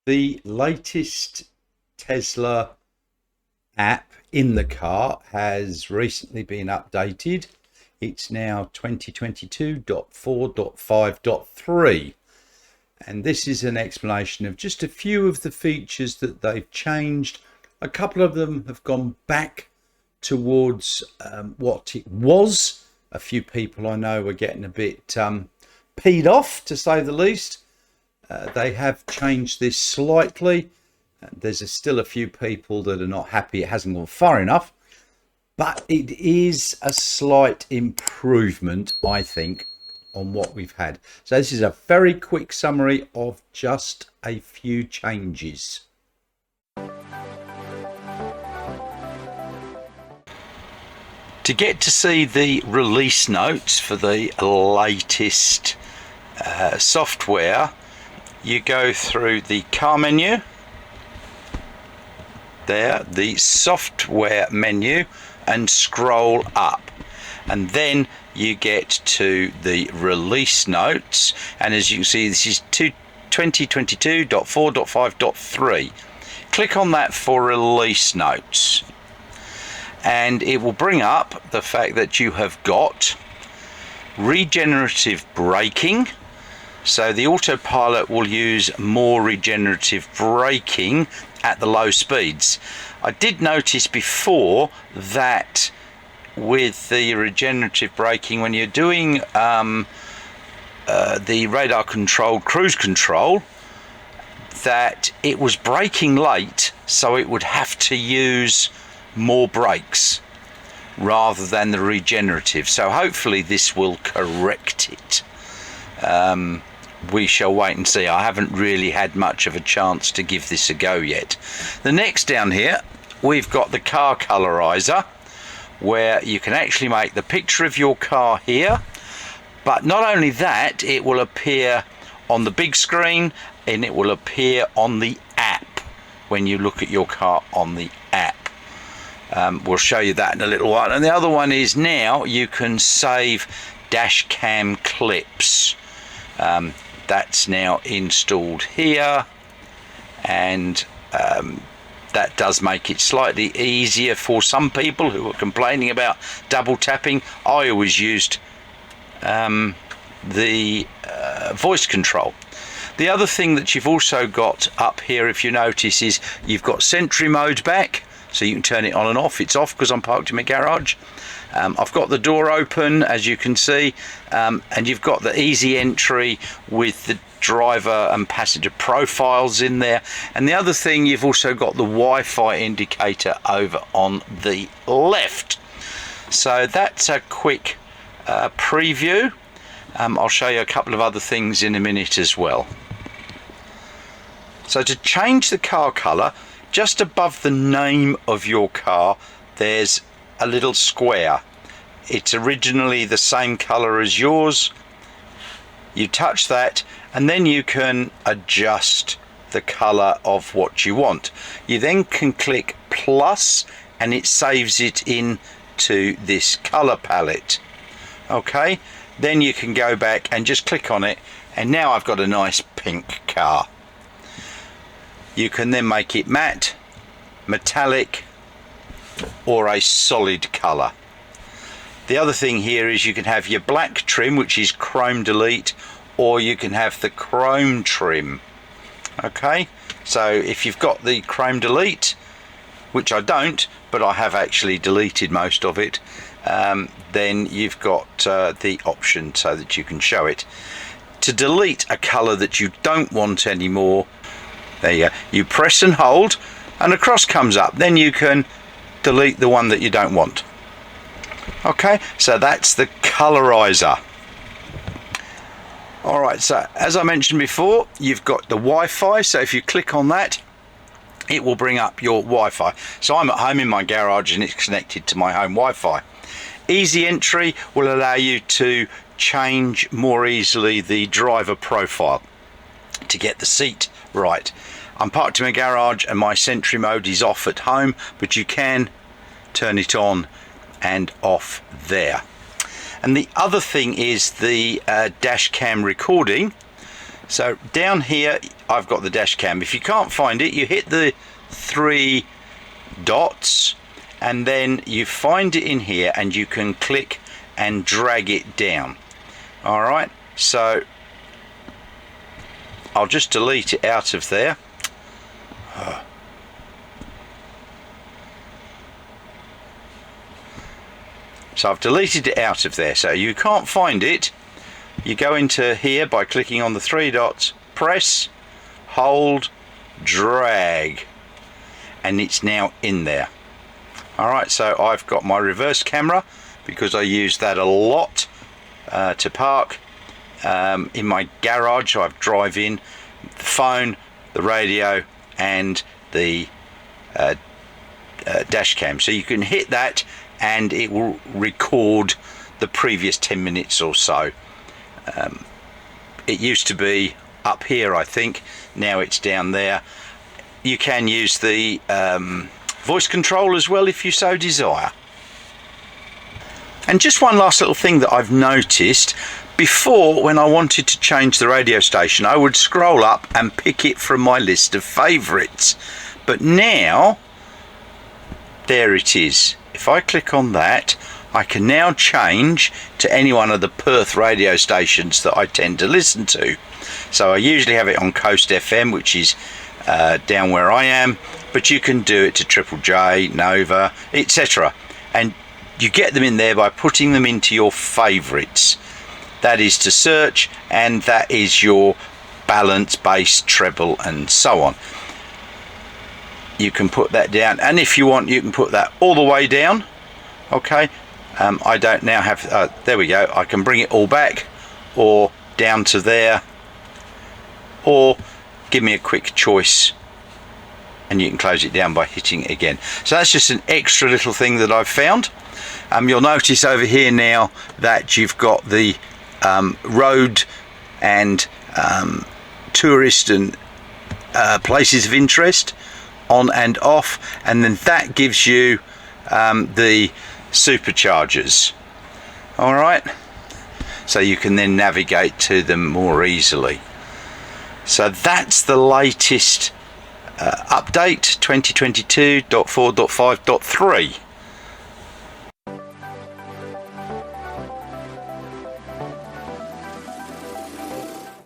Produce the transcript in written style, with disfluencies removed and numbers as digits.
The latest Tesla app in the car has recently been updated. It's now 2022.4.5.3, and this is an explanation of just a few of the features that they've changed. A couple of them have gone back towards what it was. A few people I know are getting a bit peed off, to say the least. They have changed this slightly. There's still a few people that are not happy it hasn't gone far enough, but it is a slight improvement, I think, on what we've had. So this is a very quick summary of just a few changes. To get to see the release notes for the latest software, you go through the car menu, there, the software menu, and scroll up, and then you get to the release notes, and as you can see, this is 2022.4.5.3. click on that for release notes, and it will bring up the fact that you have got regenerative braking. So the autopilot will use more regenerative braking at the low speeds. I did notice before that with the regenerative braking, when you're doing the radar controlled cruise control, that it was braking late, so it would have to use more brakes rather than the regenerative. So hopefully this will correct it. We shall wait and see. I haven't really had much of a chance to give this a go yet. The next down here, we've got the car colorizer, where you can actually make the picture of your car here, but not only that, it will appear on the big screen and it will appear on the app when you look at your car on the app. We'll show you that in a little while. And the other one is now you can save Dashcam clips. That's now installed here, and that does make it slightly easier for some people who are complaining about double tapping. I always used the voice control. The other thing that you've also got up here, if you notice, is you've got Sentry mode back, so you can turn it on and off. It's off because I'm parked in my garage. I've got the door open, as you can see, and you've got the easy entry with the driver and passenger profiles in there. And the other thing, you've also got the Wi-Fi indicator over on the left. So that's a quick preview. I'll show you a couple of other things in a minute as well. So to change the car colour, just above the name of your car, there's a little square. It's originally the same color as yours. You touch that and then you can adjust the color of what you want. You then can click plus and it saves it into this color palette. Okay, then you can go back and just click on it, and now I've got a nice pink car. You can then make it matte, metallic, or a solid color. The other thing here is you can have your black trim, which is chrome delete, or you can have the chrome trim. Okay, so if you've got the chrome delete, which I don't, but I have actually deleted most of it, then you've got the option so that you can show it. To delete a color that you don't want anymore, there you go, you press and hold and a cross comes up, then you can delete the one that you don't want. Okay, so that's the colorizer. Alright, so as I mentioned before, you've got the Wi-Fi, so if you click on that, it will bring up your Wi-Fi. So I'm at home in my garage and it's connected to my home Wi-Fi. Easy entry will allow you to change more easily the driver profile to get the seat right. I'm parked in my garage and my Sentry mode is off at home, but you can turn it on and off there. And the other thing is the dash cam recording. So down here I've got the dash cam. If you can't find it, you hit the 3 dots and then you find it in here and you can click and drag it down. Alright, so I'll just delete it out of there. So I've deleted it out of there. So you can't find it, you go into here by clicking on the 3 dots, press, hold, drag, and it's now in there. Alright, so I've got my reverse camera because I use that a lot to park. In my garage I drive in the phone, the radio and the dash cam, so you can hit that and it will record the previous 10 minutes or so. It used to be up here, I think, now it's down there. You can use the voice control as well if you so desire. And just one last little thing that I've noticed. Before, when I wanted to change the radio station, I would scroll up and pick it from my list of favourites. But now, there it is. If I click on that, I can now change to any one of the Perth radio stations that I tend to listen to. So I usually have it on Coast FM, which is down where I am, but you can do it to Triple J, Nova, etc. And you get them in there by putting them into your favourites. That is to search, and that is your balance, bass, treble and so on. You can put that down, and if you want you can put that all the way down. Okay, I don't now have, there we go, I can bring it all back or down to there, or give me a quick choice and you can close it down by hitting it again. So that's just an extra little thing that I've found. You'll notice over here now that you've got the road and tourist and places of interest on and off, and then that gives you the superchargers. All right, so you can then navigate to them more easily. So that's the latest update 2022.4.5.3.